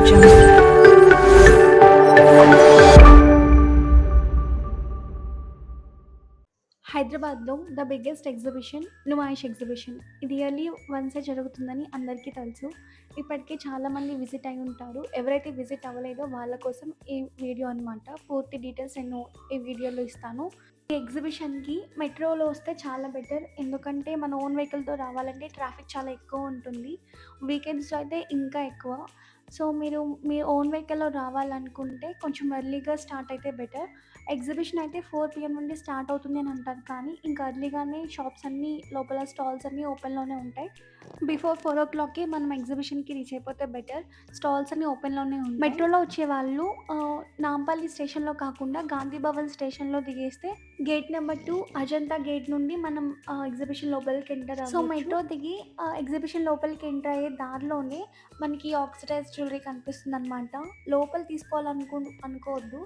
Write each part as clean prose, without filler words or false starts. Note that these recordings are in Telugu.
Jungle. హైదరాబాద్‌లో the biggest exhibition 'Numaish' exhibition. ఇది ఇయర్లీ వన్సే జరుగుతుందని అందరికీ తెలుసు. ఇప్పటికే చాలామంది విజిట్ అయ్యి ఉంటారు. ఎవరైతే విజిట్ అవ్వలేదో వాళ్ళ కోసం ఈ వీడియో అనమాట. పూర్తి డీటెయిల్స్ నేను ఈ వీడియోలో ఇస్తాను. ఈ ఎగ్జిబిషన్‌కి మెట్రోలో వస్తే చాలా బెటర్. ఎందుకంటే మన ఓన్ వెహికల్‌తో రావాలంటే ట్రాఫిక్ చాలా ఎక్కువ ఉంటుంది. వీకెండ్స్‌లో అయితే ఇంకా ఎక్కువ. సో, మీరు మీ ఓన్ వెహికల్‌లో రావాలనుకుంటే కొంచెం ఎర్లీగా స్టార్ట్ అయితే బెటర్. ఎగ్జిబిషన్ అయితే 4 పీఎం నుండి స్టార్ట్ అవుతుంది అని అంటారు. కానీ ఇంకా ఎర్లీగానే షాప్స్ అన్నీ లోపల స్టాల్స్ అన్నీ ఓపెన్‌లోనే ఉంటాయి. బిఫోర్ 4:00కి మనం ఎగ్జిబిషన్‌కి రీచ్ అయిపోతే బెటర్. స్టాల్స్ అన్నీ ఓపెన్‌లోనే ఉంటాయి. మెట్రోలో వచ్చేవాళ్ళు నాంపల్లి స్టేషన్‌లో కాకుండా గాంధీ భవన్ స్టేషన్‌లో దిగేస్తే గేట్ నెంబర్ 2 అజంతా గేట్ నుండి మనం ఎగ్జిబిషన్ లోపలికి ఎంటర్ అవ్వచ్చు. సో, మెట్రో దిగి ఎగ్జిబిషన్ లోపలికి ఎంటర్ అయ్యే దారిలోనే మనకి ఆక్సిడైజ్ జ్యువెలరీ కనిపిస్తుందనమాట. లోపల అనుకోవద్దు.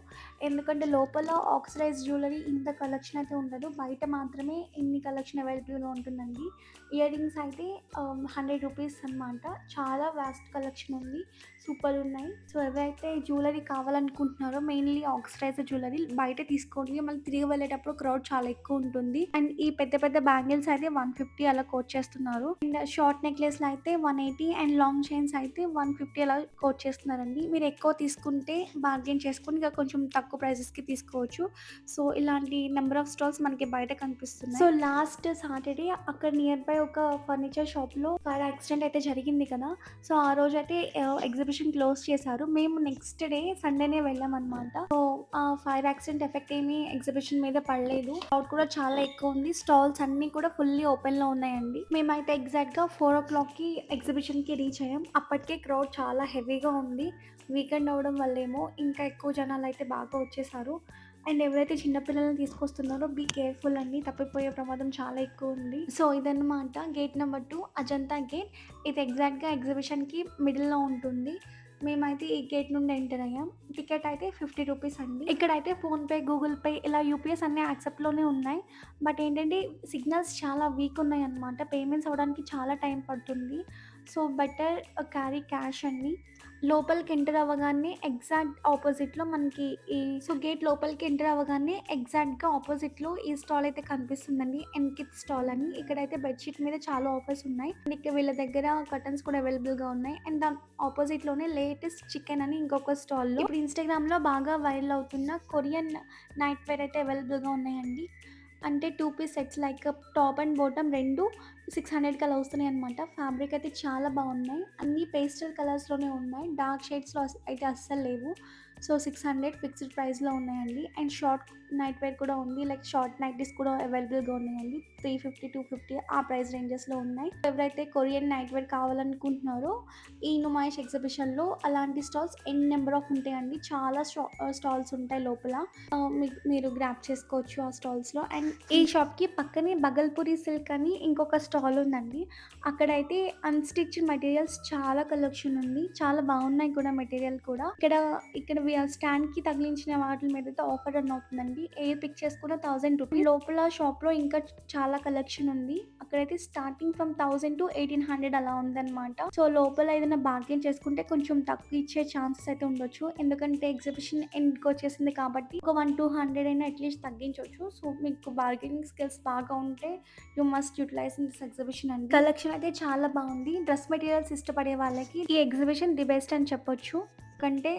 ఎందుకంటే లోపల ఆక్సిడైజ్ జ్యువెలరీ ఇంత కలెక్షన్ అయితే ఉండదు. బయట మాత్రమే ఇన్ని కలెక్షన్ అవైలబుల్‌గా ఉంటుందండి. ఇయర్ రింగ్స్ అయితే రూ. 100 అనమాట. చాలా వాస్ట్ కలెక్షన్ ఉంది. సూపర్ ఉన్నాయి. సో, ఎవరైతే జ్యువెలరీ కావాలనుకుంటున్నారో మెయిన్‌లీ ఆక్సిడైజ్డ్ జ్యువెలరీ బయట తీసుకోండి. మళ్ళీ తిరిగి వెళ్ళేటప్పుడు క్రౌడ్ చాలా ఎక్కువ ఉంటుంది. అండ్ ఈ పెద్ద పెద్ద బ్యాంగిల్స్ అయితే 150 అలా కోట్ చేస్తున్నారు. అండ్ షార్ట్ నెక్లెస్‌లు అయితే 180 అండ్ లాంగ్ చైన్స్ అయితే 150 అలా కోట్ చేస్తున్నారండి. మీరు ఎక్కువ తీసుకుంటే బార్గెయిన్ చేసుకొని ఇంకా కొంచెం తక్కువ ప్రైజెస్‌కి తీసుకోవచ్చు. సో, ఇలాంటి నెంబర్ ఆఫ్ స్టాల్స్ మనకి బయట కనిపిస్తున్నాయి. సో, లాస్ట్ సాటర్‌డే అక్కడ నియర్ బై ఒక ఫర్నిచర్ షాప్‌లో ఫైర్ యాక్సిడెంట్ అయితే జరిగింది కదా! సో, ఆ రోజైతే ఎగ్జిబిషన్ క్లోజ్ చేశారు. మేము నెక్స్ట్ డే సండేనే వెళ్ళామనమాట. సో, ఆ ఫైర్ యాక్సిడెంట్ ఎఫెక్ట్ ఏమీ ఎగ్జిబిషన్ మీద పడలేదు. క్రౌడ్ కూడా చాలా ఎక్కువ ఉంది. స్టాల్స్ అన్నీ కూడా ఫుల్లీ ఓపెన్‌లో ఉన్నాయండి. మేమైతే ఎగ్జాక్ట్‌గా 4:00కి ఎగ్జిబిషన్‌కి రీచ్ అయ్యాం. అప్పటికే క్రౌడ్ చాలా హెవీగా ఉంది. వీకెండ్ అవ్వడం వల్లేమో ఇంకా ఎక్కువ జనాలైతే బాగా వచ్చేసారు. అండ్ ఎవరైతే చిన్న పిల్లల్ని తీసుకొస్తున్నారో బీ కేర్‌ఫుల్ అండి. తప్పిపోయే ప్రమాదం చాలా ఎక్కువ ఉంది. సో, ఇదన్నమాట గేట్ నెంబర్ 2 అజంతా గేట్. ఇది ఎగ్జాక్ట్‌గా ఎగ్జిబిషన్‌కి మిడిల్‌లో ఉంటుంది. మేమైతే ఈ గేట్ నుండి ఎంటర్ అయ్యాం. టికెట్ అయితే రూ. 50 అండి. ఇక్కడైతే ఫోన్‌పే, గూగుల్ పే ఇలా యూపీఎస్ అన్నీ యాక్సెప్ట్‌లోనే ఉన్నాయి. బట్ ఏంటంటే సిగ్నల్స్ చాలా వీక్ ఉన్నాయన్నమాట. పేమెంట్స్ అవ్వడానికి చాలా టైం పడుతుంది. సో, బెటర్ క్యారీ క్యాష్ అండి. లోపలికి ఎంటర్ అవ్వగానే ఎగ్జాక్ట్ ఆపోజిట్‌లో మనకి గేట్ లోపలికి ఎంటర్ అవ్వగానే ఎగ్జాక్ట్‌గా ఆపోజిట్‌లో ఈ స్టాల్ అయితే కనిపిస్తుందండి. ఎన్‌కిడ్స్ స్టాల్ అని. ఇక్కడైతే బెడ్‌షీట్ మీద చాలా ఆఫర్స్ ఉన్నాయి. అండ్ ఇక్కడ వీళ్ళ దగ్గర కర్టన్స్ కూడా అవైలబుల్‌గా ఉన్నాయి. అండ్ దాని ఆపోజిట్‌లోనే లేటెస్ట్ చికెన్ అని ఇంకొక స్టాల్‌లో ఇప్పుడు ఇన్‌స్టాగ్రామ్‌లో బాగా వైరల్ అవుతున్న కొరియన్ నైట్ వేర్ అయితే అవైలబుల్‌గా ఉన్నాయండి. అంటే 2 piece sets like top and bottom 2 600కి అలా వస్తున్నాయన్నమాట. ఫ్యాబ్రిక్ అయితే చాలా బాగున్నాయి. అన్నీ పేస్టల్ కలర్స్‌లోనే ఉన్నాయి. డార్క్ షేడ్స్‌లో అయితే అస్సలు లేవు. సో, 600 ఫిక్స్డ్ ప్రైస్‌లో ఉన్నాయండి. అండ్ షార్ట్ నైట్ వేర్ కూడా ఉంది. లైక్ షార్ట్ నైటీస్ కూడా అవైలబుల్‌గా ఉన్నాయండి. 350, 250 ఆ ప్రైస్ రేంజెస్‌లో ఉన్నాయి. ఎవరైతే కొరియన్ నైట్ వేర్ కావాలనుకుంటున్నారో ఈ నుమాయిష్ ఎగ్జిబిషన్‌లో అలాంటి స్టాల్స్ నెంబర్ ఆఫ్ ఉంటాయండి. చాలా స్టాల్స్ ఉంటాయి లోపల. మీరు గ్రాబ్ చేసుకోవచ్చు ఆ స్టాల్స్‌లో. అండ్ ఈ షాప్‌కి పక్కనే బగల్పూరి సిల్క్ అని ఇంకొక స్టాల్ ఉందండి. అక్కడైతే అన్‌స్టిచ్డ్ మెటీరియల్స్ చాలా కలెక్షన్ ఉంది. చాలా బాగున్నాయి కూడా మెటీరియల్ కూడా. ఇక్కడ స్టాండ్‌కి తగిలించిన వాటి మీదైతే ఆఫర్ రన్ అవుతుందండి. ఏది పిక్ చేసుకున్న రూ. 1000. లోపల షాప్‌లో ఇంకా చాలా కలెక్షన్ ఉంది. అక్కడైతే స్టార్టింగ్ ఫ్రమ్ 1000-1800 అలా ఉందన్నమాట. సో, లోపల ఏదైనా బార్గెయిన్ చేసుకుంటే కొంచెం తక్కువ ఇచ్చే ఛాన్సెస్ అయితే ఉండొచ్చు. ఎందుకంటే ఎగ్జిబిషన్ ఎండ్‌కి వచ్చేసింది కాబట్టి ఒక 100-200 అయినా అట్‌లీస్ట్ తగ్గించొచ్చు. సో, మీకు బార్గెనింగ్ స్కిల్స్ బాగా ఉంటే you must utilise in this exhibition అండి. కలెక్షన్ అయితే చాలా బాగుంది. డ్రెస్ మెటీరియల్స్ ఇష్టపడే వాళ్ళకి ఈ ఎగ్జిబిషన్ ది బెస్ట్ అని చెప్పొచ్చు. ఎందుకంటే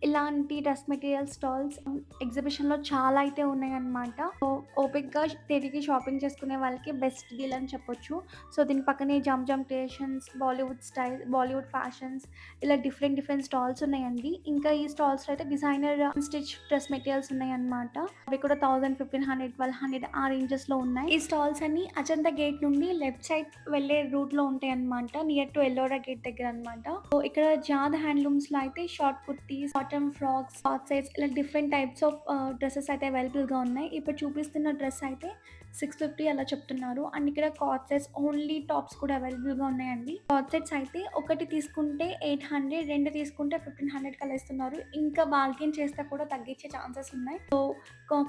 ఇలాంటి డ్రెస్ మెటీరియల్ స్టాల్స్ ఎగ్జిబిషన్‌లో చాలా అయితే ఉన్నాయన్నమాట. సో, ఓపికగా తిరిగి షాపింగ్ చేసుకునే వాళ్ళకి బెస్ట్ డీల్ అని చెప్పొచ్చు. సో, దీని పక్కనే జమ్ క్రియేషన్స్, బాలీవుడ్ ఫ్యాషన్స్ ఇలా డిఫరెంట్ స్టాల్స్ ఉన్నాయండి. ఇంకా ఈ స్టాల్స్‌లో అయితే డిజైనర్ స్టిచ్ డ్రెస్ మెటీరియల్స్ ఉన్నాయన్నమాట. అవి కూడా 1000, 1500, 1200 ఆ రేంజెస్‌లో ఉన్నాయి. ఈ స్టాల్స్ అన్నీ అజంతా గేట్ నుండి లెఫ్ట్ సైడ్ వెళ్ళే రూట్‌లో ఉంటాయన్నమాట. నియర్ టు ఎల్లోరా గేట్ దగ్గర అన్నమాట. సో, ఇక్కడ జాద్ హ్యాండ్లూమ్స్‌లో అయితే short kurtis, cotton frocks, short sets ఇలా డిఫరెంట్ టైప్స్ ఆఫ్ డ్రెసెస్ అయితే అవైలబుల్‌గా ఉన్నాయి. ఇప్పుడు చూపిస్తున్న డ్రెస్ అయితే 650 అలా చెప్తున్నారు. అండ్ ఇక్కడ కార్డ్ సెట్స్ ఓన్లీ టాప్స్ కూడా అవైలబుల్‌గా ఉన్నాయండి. కార్డ్ సెట్స్ అయితే ఒకటి తీసుకుంటే 800, 2 తీసుకుంటే 1500 కలా ఇస్తున్నారు. ఇంకా బార్గెయిన్ చేస్తే కూడా తగ్గించే ఛాన్సెస్ ఉన్నాయి. సో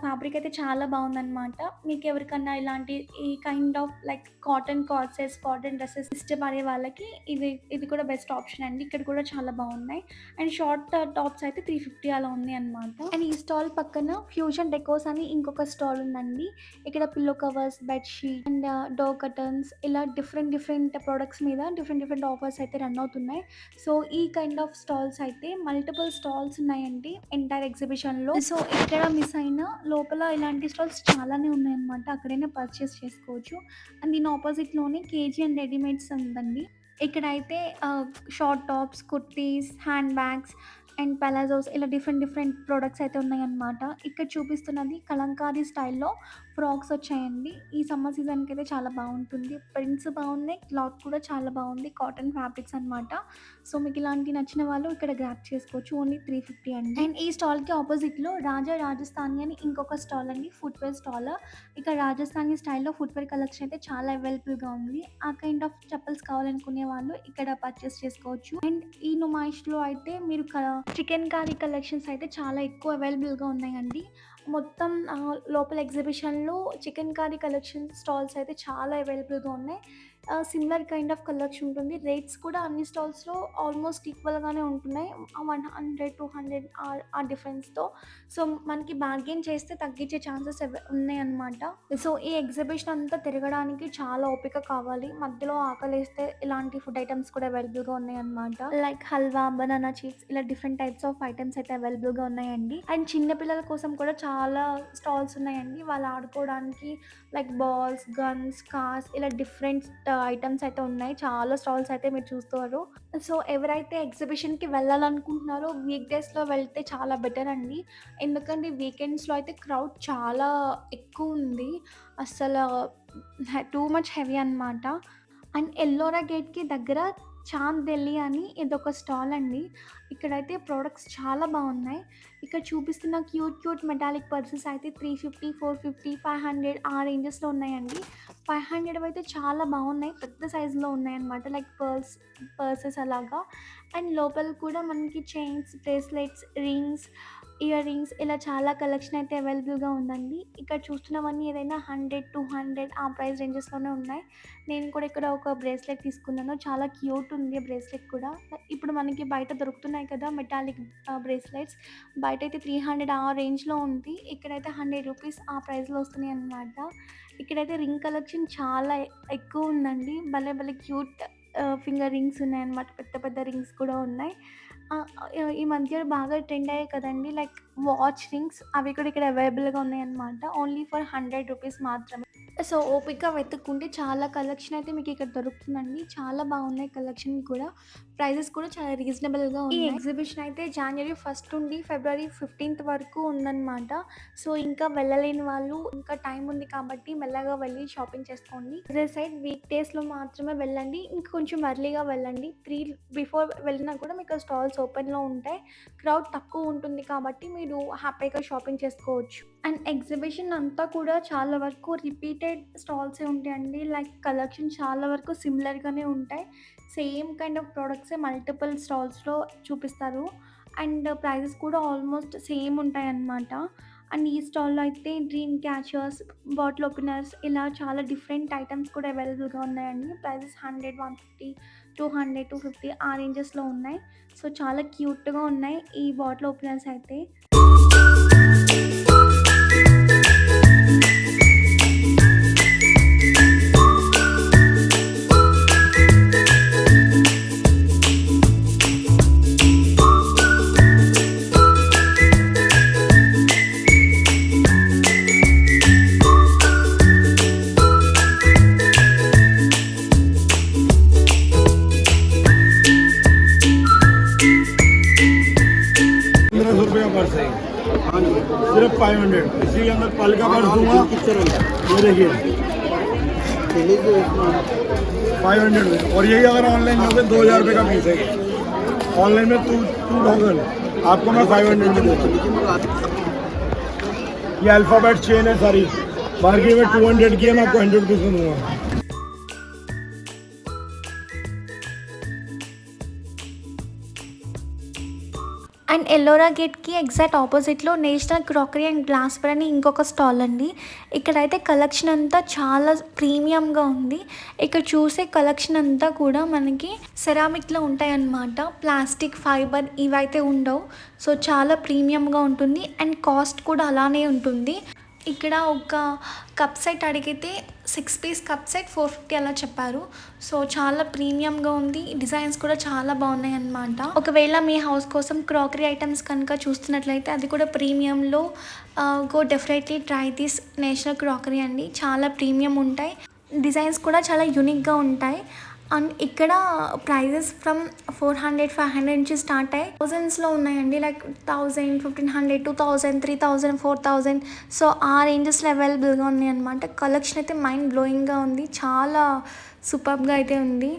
ఫ్యాబ్రిక్ అయితే చాలా బాగుందనమాట. మీకు ఎవరికన్నా ఇలాంటి ఈ kind of like cotton card sets, cotton dresses ఇష్టపడే వాళ్ళకి ఇది కూడా బెస్ట్ ఆప్షన్ అండి. ఇక్కడ కూడా చాలా బాగున్నాయి. అండ్ షార్ట్ టాప్స్ అయితే 350 అలా ఉంది అనమాట. అండ్ ఈ స్టాల్ పక్కన ఫ్యూజన్ డెకోస్ అని ఇంకొక స్టాల్ ఉందండి. ఇక్కడ pillow covers, bedsheet and door curtains ఇలా డిఫరెంట్ ప్రొడక్ట్స్ మీద డిఫరెంట్ ఆఫర్స్ అయితే రన్ అవుతున్నాయి. సో ఈ కైండ్ ఆఫ్ స్టాల్స్ అయితే మల్టిపుల్ స్టాల్స్ ఉన్నాయండి ఎంటైర్ ఎగ్జిబిషన్లో. సో ఇక్కడ మిస్ అయిన లోపల ఇలాంటి స్టాల్స్ చాలానే ఉన్నాయన్నమాట. అక్కడైనా పర్చేస్ చేసుకోవచ్చు. అండ్ దీని ఆపోజిట్లోనే కేజీ అండ్ రెడీమేడ్స్ ఉందండి. ఇక్కడైతే short tops, kurtis, hand bags and palazzos ఇలా డిఫరెంట్ ప్రొడక్ట్స్ అయితే ఉన్నాయన్నమాట. ఇక్కడ చూపిస్తున్నది కలంకారీ స్టైల్లో ఫ్రాక్స్ వచ్చాయండి. ఈ సమ్మర్ సీజన్కి అయితే చాలా బాగుంటుంది. ప్రింట్స్ బాగున్నాయి, క్లాత్ కూడా చాలా బాగుంది. కాటన్ ఫ్యాబ్రిక్స్ అనమాట. సో మీకు ఇలాంటి నచ్చిన వాళ్ళు ఇక్కడ గ్రాప్ చేసుకోవచ్చు. ఓన్లీ 350 అండి. అండ్ ఈ స్టాల్కి ఆపోజిట్లో రాజస్థానీ అని ఇంకొక స్టాల్ అండి, ఫుట్వేర్ స్టాల్. ఇక్కడ రాజస్థానీ స్టైల్లో ఫుట్వేర్ కలెక్షన్ అయితే చాలా అవైలబుల్గా ఉంది. ఆ కైండ్ ఆఫ్ చెప్పల్స్ కావాలనుకునే వాళ్ళు ఇక్కడ పర్చేస్ చేసుకోవచ్చు. అండ్ ఈ నుమాయిష్లో అయితే మీరు చికెన్ కారీ కలెక్షన్స్ అయితే చాలా ఎక్కువ అవైలబుల్గా ఉన్నాయండి. మొత్తం లోపల ఎగ్జిబిషన్లో చికెన్ కారీ కలెక్షన్ స్టాల్స్ అయితే చాలా అవైలబుల్గా ఉన్నాయి. సిమిలర్ కైండ్ ఆఫ్ కలెక్షన్ ఉంటుంది. రేట్స్ కూడా అన్ని స్టాల్స్లో ఆల్మోస్ట్ ఈక్వల్గానే ఉంటున్నాయి. 100, 200 ఆ డిఫరెన్స్తో. సో మనకి బార్గెయిన్ చేస్తే తగ్గించే ఛాన్సెస్ ఉన్నాయన్నమాట. సో ఈ ఎగ్జిబిషన్ అంతా తిరగడానికి చాలా ఓపిక కావాలి. మధ్యలో ఆకలిస్తే ఇలాంటి ఫుడ్ ఐటమ్స్ కూడా అవైలబుల్గా ఉన్నాయన్నమాట. లైక్ హల్వా, బనానా చిప్స్ ఇలా డిఫరెంట్ టైప్స్ ఆఫ్ ఐటమ్స్ అయితే అవైలబుల్గా ఉన్నాయండి. అండ్ చిన్నపిల్లల కోసం కూడా చాలా స్టాల్స్ ఉన్నాయండి. వాళ్ళు ఆడుకోవడానికి లైక్ బాల్స్, గన్స్, కార్స్ ఇలా డిఫరెంట్ ఐటమ్స్ అయితే ఉన్నాయి. చాలా స్టాల్స్ అయితే మీరు చూస్తారు. సో ఎవరైతే ఎగ్జిబిషన్కి వెళ్ళాలనుకుంటున్నారో వీక్ డేస్లో వెళ్తే చాలా బెటర్ అండి. ఎందుకంటే వీకెండ్స్లో అయితే క్రౌడ్ చాలా ఎక్కువ ఉంది. అస్సలు టూ మచ్ హెవీ అనమాట. అండ్ ఎల్లోరా గేట్కి దగ్గర చాంద్ ఢిల్లీ అని ఇదొక స్టాల్ అండి. ఇక్కడైతే ప్రోడక్ట్స్ చాలా బాగున్నాయి. ఇక్కడ చూపిస్తున్న క్యూట్ మెటాలిక్ పర్సెస్ అయితే 350, 450, 500 ఆ రేంజెస్లో ఉన్నాయండి. 500 అయితే చాలా బాగున్నాయి, పెద్ద సైజులో ఉన్నాయన్నమాట. లైక్ పర్సెస్ అలాగా. అండ్ లోపల కూడా మనకి chains, bracelets, rings, ear rings ఇలా చాలా కలెక్షన్ అయితే అవైలబుల్గా ఉందండి. ఇక్కడ చూస్తున్నవన్నీ ఏదైనా 100, 200 ఆ ప్రైస్ రేంజెస్లోనే ఉన్నాయి. నేను కూడా ఇక్కడ ఒక బ్రేస్లెట్ తీసుకున్నాను. చాలా క్యూట్ ఉంది బ్రేస్లెట్ కూడా. ఇప్పుడు మనకి బయట దొరుకుతున్నాయి కదా మెటాలిక్ బ్రేస్లెట్స్. బయట అయితే 300 ఆ రేంజ్లో ఉంది. ఇక్కడైతే 100 రూపీస్ ఆ ప్రైస్లో వస్తున్నాయి అన్నమాట. ఇక్కడైతే రింగ్ కలెక్షన్ చాలా ఎక్కువ ఉందండి. భలే క్యూట్ ఫింగర్ రింగ్స్ ఉన్నాయన్నమాట. పెద్ద రింగ్స్ కూడా ఉన్నాయి. ఈ మధ్య బాగా ట్రెండ్ అయ్యాయి కదండి లైక్ వాచ్ రింగ్స్. అవి కూడా ఇక్కడ అవైలబుల్గా ఉన్నాయన్నమాట. ఓన్లీ ఫర్ 100 రూపీస్ మాత్రమే. సో ఓపిక వెతుక్కుంటే చాలా కలెక్షన్ అయితే మీకు ఇక్కడ దొరుకుతుందండి. చాలా బాగున్నాయి కలెక్షన్ కూడా. ప్రైజెస్ కూడా చాలా రీజనబుల్గా ఉన్నాయి. ఈ ఎగ్జిబిషన్ అయితే January 1 నుండి February 15 వరకు ఉందన్నమాట. సో ఇంకా వెళ్ళలేని వాళ్ళు ఇంకా టైం ఉంది కాబట్టి మెల్లగా వెళ్ళి షాపింగ్ చేసుకోండి. అదే సైడ్ వీక్ డేస్లో మాత్రమే వెళ్ళండి. ఇంకా కొంచెం ఎర్లీగా వెళ్ళండి. 3 బిఫోర్ వెళ్ళినా కూడా మీకు స్టాల్స్ ఓపెన్లో ఉంటాయి. క్రౌడ్ తక్కువ ఉంటుంది కాబట్టి మీరు హ్యాపీగా షాపింగ్ చేసుకోవచ్చు. అండ్ ఎగ్జిబిషన్ అంతా కూడా చాలా వరకు రిపీటెడ్ స్టాల్సే ఉంటాయండి. లైక్ కలెక్షన్ చాలా వరకు సిమిలర్గానే ఉంటాయి. సేమ్ కైండ్ ఆఫ్ ప్రోడక్ట్సే మల్టిపుల్ స్టాల్స్లో చూపిస్తారు. అండ్ ప్రైజెస్ కూడా ఆల్మోస్ట్ సేమ్ ఉంటాయి అన్నమాట. అండ్ ఈ స్టాల్లో అయితే డ్రీమ్ క్యాచర్స్, బాటిల్ ఓపెనర్స్ ఇలా చాలా డిఫరెంట్ ఐటమ్స్ కూడా అవైలబుల్గా ఉన్నాయండి. ప్రైజెస్ 100, 150, 200, 250 ఆ రేంజెస్లో ఉన్నాయి. సో చాలా క్యూట్గా ఉన్నాయి ఈ బాటిల్ ఓపెనర్స్ అయితే. सिर्फ 500 इसी के अंदर पल का पर्स दूंगा। ये देखिए 500 में। और यही अगर ऑनलाइन में 2000 रुपये का पीस है। ऑनलाइन में 2000 आपको मैं 500 में दूँगा। ये अल्फ़ाबेट चेन है सारी, मार्केट में 200 की है, मैं आपको 100 रुपीज़ में दूंगा। అండ్ ఎల్లోరా గేట్కి ఎగ్జాక్ట్ ఆపోజిట్లో నేషనల్ క్రాకరీ అండ్ గ్లాస్వేర్ అని ఇంకొక స్టాల్ అండి. ఇక్కడైతే కలెక్షన్ అంతా చాలా ప్రీమియంగా ఉంది. ఇక్కడ చూసే కలెక్షన్ అంతా కూడా మనకి సెరామిక్లో ఉంటాయన్నమాట. ప్లాస్టిక్, ఫైబర్ ఇవైతే ఉండవు. సో చాలా ప్రీమియంగా ఉంటుంది అండ్ కాస్ట్ కూడా అలానే ఉంటుంది. ఇక్కడ ఒక కప్ సెట్ అడిగితే 6 పీస్ కప్ సెట్ 450 అలా చెప్పారు. సో చాలా ప్రీమియంగా ఉంది. డిజైన్స్ కూడా చాలా బాగున్నాయి అన్నమాట. ఒకవేళ మీ హౌస్ కోసం క్రాకరీ ఐటమ్స్ కనుక చూస్తున్నట్లయితే అది కూడా ప్రీమియంలో go definitely try this national crockery అండి. చాలా ప్రీమియం ఉంటాయి. డిజైన్స్ కూడా చాలా యూనిక్గా ఉంటాయి. అండ్ ఇక్కడ ప్రైజెస్ ఫ్రమ్ 400, 500 నుంచి స్టార్ట్ అయ్యి థౌజండ్స్లో ఉన్నాయండి. లైక్ 1000, 1500, 2000, 3000, 4000. సో ఆ రేంజెస్లో అవైలబుల్గా ఉన్నాయి అనమాట. కలెక్షన్ అయితే మైండ్ బ్లోయింగ్గా ఉంది. చాలా సూపర్గా అయితే ఉంది.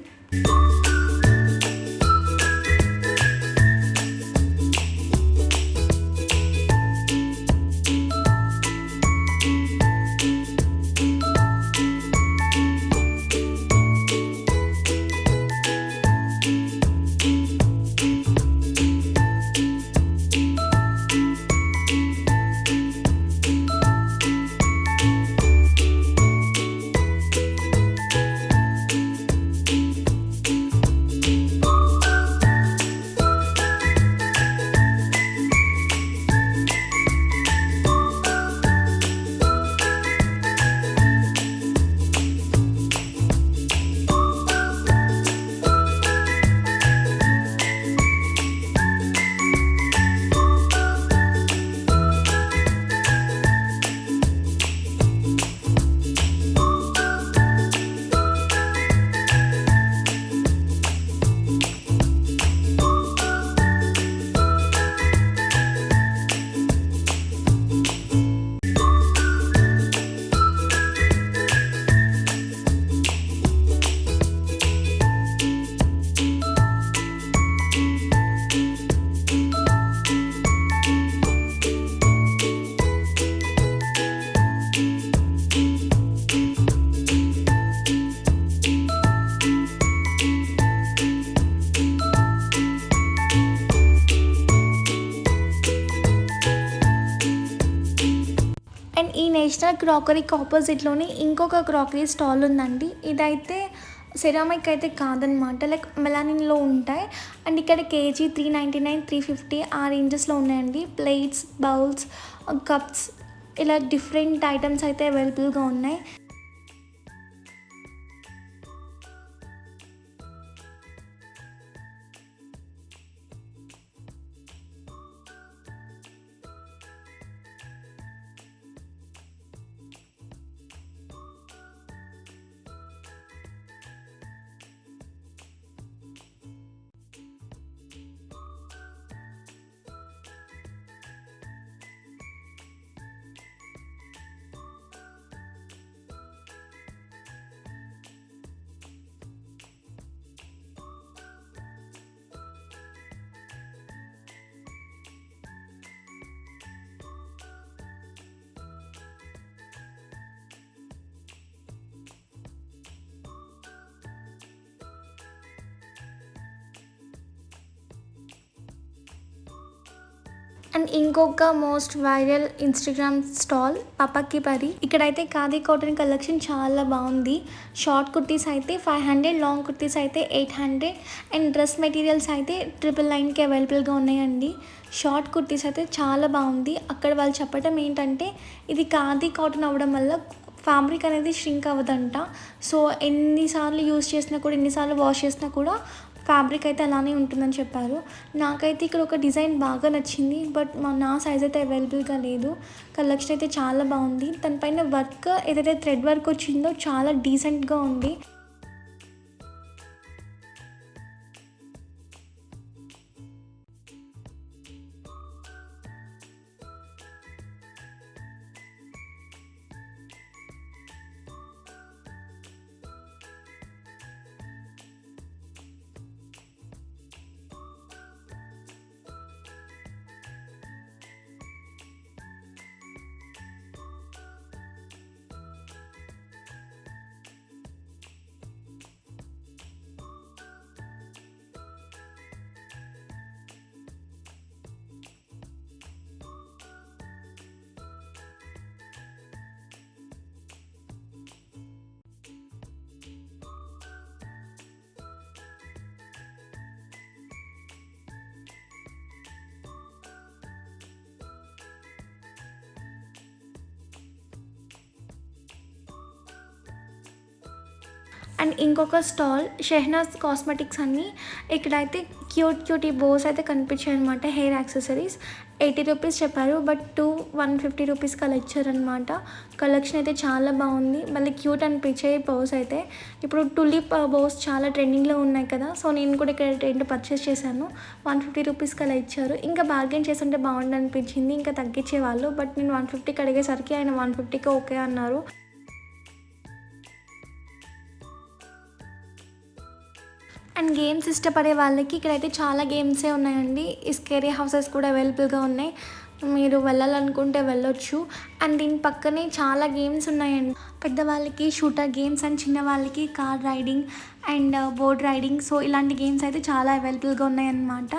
అండ్ ఈ నేషనల్ క్రాకరీకి ఆపోజిట్లోనే ఇంకొక క్రాకరీ స్టాల్ ఉందండి. ఇదైతే సెరామిక్ అయితే కాదనమాట, లైక్ మెలానిన్లో ఉంటాయి. అండ్ ఇక్కడ కేజీ 399, 350 ఆ రేంజెస్లో ఉన్నాయండి. ప్లేట్స్, బౌల్స్, కప్స్ ఇలా డిఫరెంట్ ఐటమ్స్ అయితే అవైలబుల్గా ఉన్నాయి. అండ్ ఇంకొక మోస్ట్ వైరల్ ఇన్స్టాగ్రామ్ స్టాల్ పాపాకి పరి. ఇక్కడైతే ఖాదీ కాటన్ కలెక్షన్ చాలా బాగుంది. షార్ట్ కుర్తీస్ అయితే 500, లాంగ్ కుర్తీస్ అయితే 800 అండ్ డ్రెస్ మెటీరియల్స్ అయితే 999కి అవైలబుల్గా ఉన్నాయండి. షార్ట్ కుర్తీస్ అయితే చాలా బాగుంది. అక్కడ వాళ్ళు చెప్పడం ఏంటంటే ఇది ఖాదీ కాటన్ అవ్వడం వల్ల ఫ్యాబ్రిక్ అనేది ష్రింక్ అవ్వదంట. సో ఎన్నిసార్లు యూస్ చేసినా కూడా, ఎన్నిసార్లు వాష్ చేసినా కూడా ఫ్యాబ్రిక్ అయితే అలానే ఉంటుందని చెప్పారు. నాకైతే ఇక్కడ ఒక డిజైన్ బాగా నచ్చింది, బట్ నా సైజ్ అయితే అవైలబుల్గా లేదు. కలెక్షన్ అయితే చాలా బాగుంది. దానిపైన వర్క్ ఏదైతే థ్రెడ్ వర్క్ వచ్చిందో చాలా డీసెంట్గా ఉంది. అండ్ ఇంకొక స్టాల్ షెహనాజ్ కాస్మెటిక్స్ అన్నీ. ఇక్కడైతే క్యూటీ బోస్ అయితే కనిపించాయి అనమాట. హెయిర్ యాక్సెసరీస్ 80 రూపీస్ చెప్పారు, బట్ 150 రూపీస్కి అలా ఇచ్చారనమాట. కలెక్షన్ అయితే చాలా బాగుంది, మళ్ళీ క్యూట్ అనిపించాయి బోస్ అయితే. ఇప్పుడు టులిప్ బోస్ చాలా ట్రెండింగ్లో ఉన్నాయి కదా, సో నేను కూడా ఇక్కడ 2 పర్చేస్ చేశాను. 150 రూపీస్కి అలా ఇచ్చారు. ఇంకా బార్గెన్ చేస్తుంటే బాగుండు అనిపించింది, ఇంకా తగ్గించేవాళ్ళు. బట్ నేను 150కి అడిగేసరికి ఆయన 150కి ఓకే అన్నారు. అండ్ గేమ్స్ ఇష్టపడే వాళ్ళకి ఇక్కడైతే చాలా గేమ్సే ఉన్నాయండి. ఈ స్కేరీ హౌసెస్ కూడా అవైలబుల్గా ఉన్నాయి, మీరు వెళ్ళాలనుకుంటే వెళ్ళొచ్చు. అండ్ దీని పక్కనే చాలా గేమ్స్ ఉన్నాయండి. పెద్దవాళ్ళకి షూటర్ గేమ్స్ అండ్ చిన్న వాళ్ళకి car riding and boat riding, so ఇలాంటి గేమ్స్ అయితే చాలా అవైలబుల్గా ఉన్నాయన్నమాట.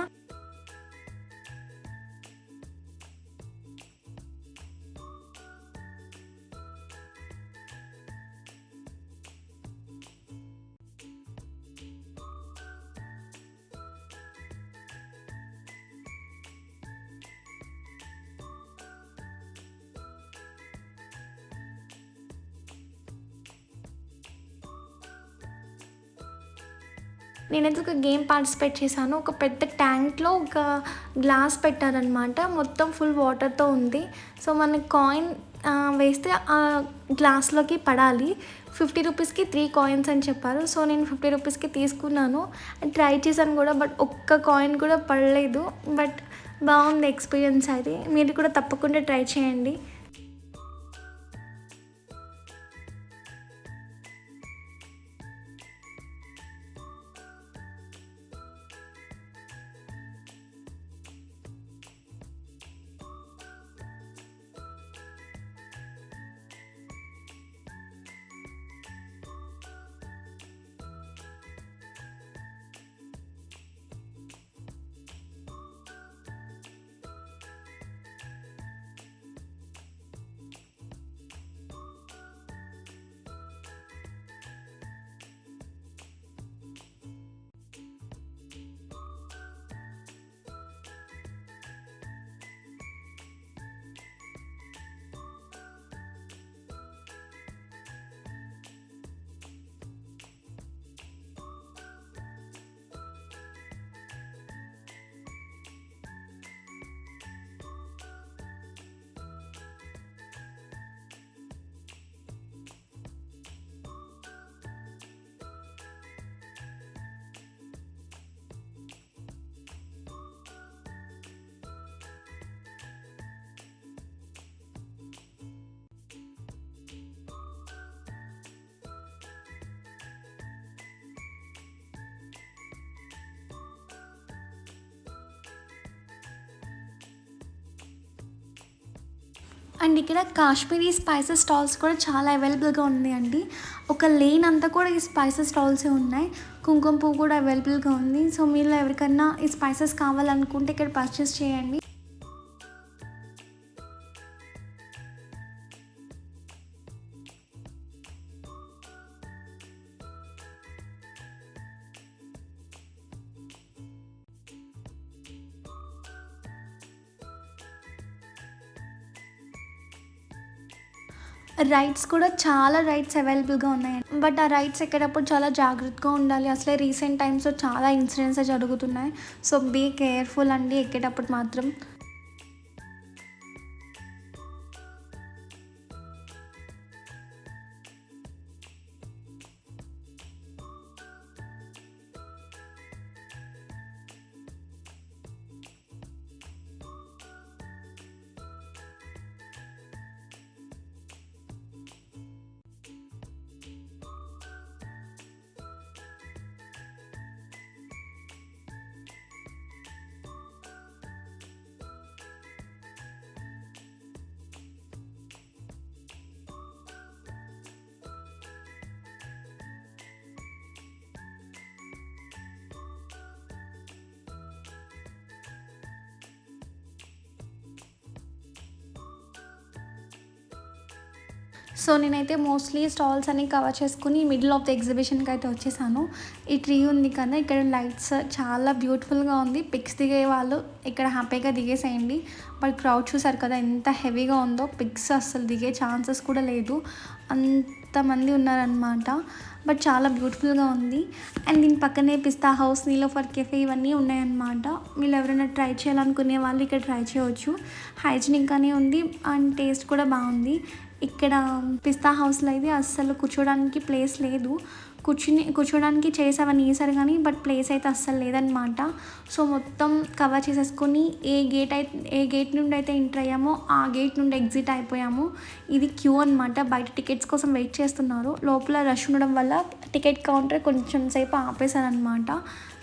నేనైతే ఒక గేమ్ పార్టిసిపేట్ చేశాను. ఒక పెద్ద ట్యాంక్లో ఒక గ్లాస్ పెట్టారనమాట, మొత్తం ఫుల్ వాటర్తో ఉంది. సో మనకి కాయిన్ వేస్తే ఆ గ్లాస్లోకి పడాలి. 50 రూపీస్కి 3 కాయిన్స్ అని చెప్పారు. సో నేను 50 రూపీస్కి తీసుకున్నాను, ట్రై చేశాను కూడా, బట్ ఒక్క కాయిన్ కూడా పడలేదు. బట్ బాగుంది ఎక్స్పీరియన్స్ అయితే, మీరు కూడా తప్పకుండా ట్రై చేయండి. అండ్ ఇక్కడ కాశ్మీరీ స్పైసెస్ స్టాల్స్ కూడా చాలా అవైలబుల్గా ఉన్నాయండి. ఒక లేన్ అంతా కూడా ఈ స్పైసెస్ స్టాల్సే ఉన్నాయి. కుంకుమ పువ్వు కూడా అవైలబుల్గా ఉంది. సో మీరు ఎవరికన్నా ఈ స్పైసెస్ కావాలనుకుంటే ఇక్కడ పర్చేస్ చేయండి. రైడ్స్ కూడా చాలా రైడ్స్ అవైలబుల్గా ఉన్నాయండి. బట్ ఆ రైడ్స్ ఎక్కేటప్పుడు చాలా జాగ్రత్తగా ఉండాలి. అసలే రీసెంట్ టైమ్స్లో చాలా ఇన్సిడెంట్స్ జరుగుతున్నాయి. సో బీ కేర్ఫుల్ అండి ఎక్కేటప్పుడు మాత్రం. సో నేనైతే మోస్ట్లీ స్టాల్స్ అన్ని కవర్ చేసుకుని మిడిల్ ఆఫ్ ద ఎగ్జిబిషన్కి అయితే వచ్చేసాను. ఈ ట్రీ ఉంది కదా, ఇక్కడ లైట్స్ చాలా బ్యూటిఫుల్గా ఉంది. పిక్స్ దిగే వాళ్ళు ఇక్కడ హ్యాపీగా దిగేసేయండి. బట్ క్రౌడ్ చూసారు కదా ఎంత హెవీగా ఉందో, పిక్స్ అస్సలు దిగే ఛాన్సెస్ కూడా లేదు, అంతమంది ఉన్నారనమాట. బట్ చాలా బ్యూటిఫుల్గా ఉంది. అండ్ దీని పక్కనే పిస్తా హౌస్, నీలోఫర్ కెఫే ఇవన్నీ ఉన్నాయన్నమాట. మీరు ఎవరైనా ట్రై చేయాలనుకునే వాళ్ళు ఇక్కడ ట్రై చేయవచ్చు. హైజీనిక్గానే ఉంది అండ్ టేస్ట్ కూడా బాగుంది. ఇక్కడ పిస్తా హౌస్లో అయితే అస్సలు కూర్చోడానికి ప్లేస్ లేదు. కూర్చోడానికి చైర్స్ అవన్నీ వేసారు కానీ బట్ ప్లేస్ అయితే అస్సలు లేదనమాట. సో మొత్తం కవర్ చేసేసుకొని ఏ గేట్ నుండి అయితే ఎంటర్ అయ్యామో ఆ గేట్ నుండి ఎగ్జిట్ అయిపోయాము. ఇది క్యూ అనమాట. బయట టికెట్స్ కోసం వెయిట్ చేస్తున్నారు. లోపల రష్ ఉండడం వల్ల టికెట్ కౌంటర్ కొంచెం సేపు ఆపేశారనమాట.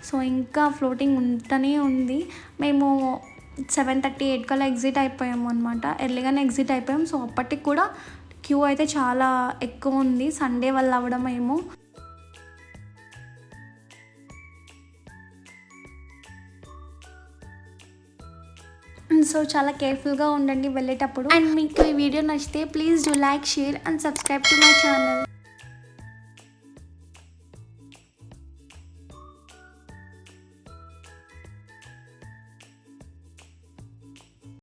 సో ఇంకా ఫ్లోటింగ్ ఉంటూనే ఉంది. మేము 7:30, 8 కల్లా ఎగ్జిట్ అయిపోయాము అనమాట. ఎర్లీగానే ఎగ్జిట్ అయిపోయాం. సో అప్పటికి కూడా క్యూ అయితే చాలా ఎక్కువ ఉంది. సండే వల్ల అవ్వడం ఏమో. సో చాలా కేర్ఫుల్గా ఉండండి వెళ్ళేటప్పుడు. అండ్ మీకు ఈ వీడియో నచ్చితే please do like, share and subscribe to my channel.